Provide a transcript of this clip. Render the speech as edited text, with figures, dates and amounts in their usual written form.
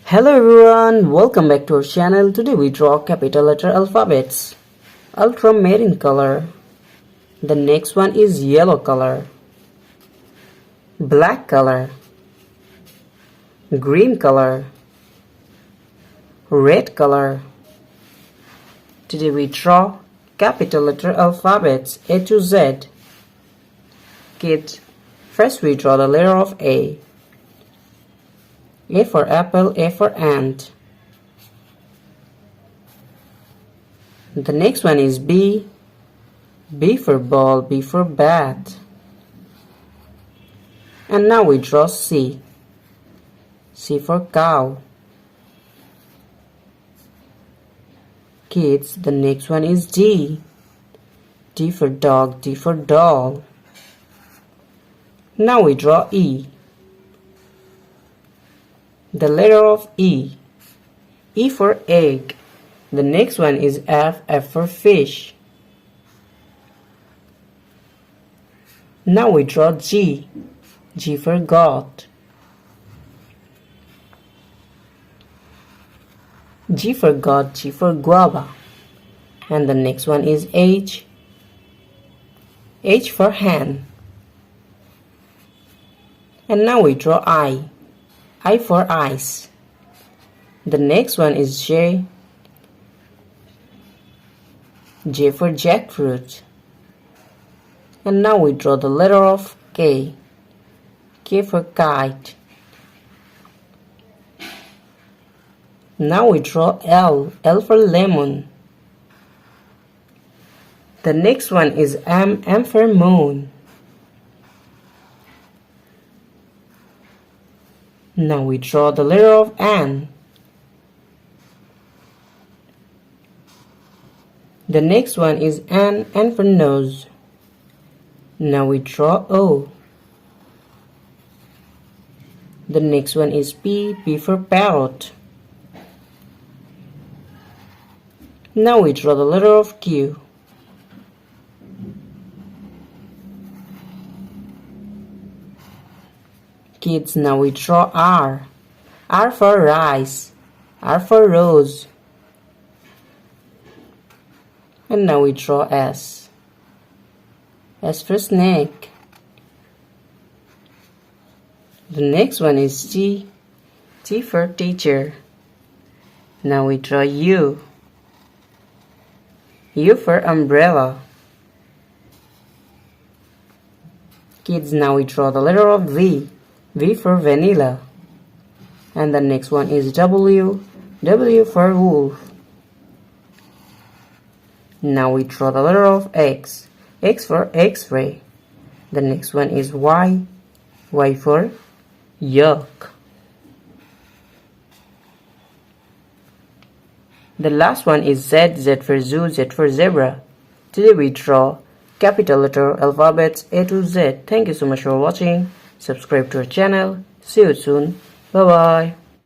Hello everyone, welcome back to our channel. Today we draw capital letter alphabets. Ultramarine color. The next one is yellow color, black color, green color, red color. Today we draw capital letter alphabets A to Z. Kids, first we draw the letter of A. A for apple, A for ant. The next one is B. B for ball, B for bat. And now we draw C. C for cow. Kids, the next one is D. D for dog, D for doll. Now we draw E. The letter of E. E for egg. The next one is F. F for fish. Now we draw G. G for goat. G for goat, G for guava. And the next one is H. H for hen. And now we draw I. I for ice. The next one is J. J for jackfruit. And now we draw the letter of K. K for kite. Now we draw L. L for lemon. The next one is M. M for moon. Now we draw the letter of N. The next one is N. N for nose. Now we draw O. The next one is P. P for parrot. Now we draw the letter of Q. Kids, now we draw R. R for rice. R for rose. And now we draw S. S for snake. The next one is T. T for teacher. Now we draw U. U for umbrella. Kids, now we draw the letter of V. V for vanilla. And the next one is W. W for wolf. Now we draw the letter of X. X for X-ray. The next one is Y. Y for yuck. The last one is Z. Z for zoo, Z for zebra. Today we draw capital letter alphabets A to Z. Thank you so much for watching. Subscribe to our channel. See you soon. Bye bye.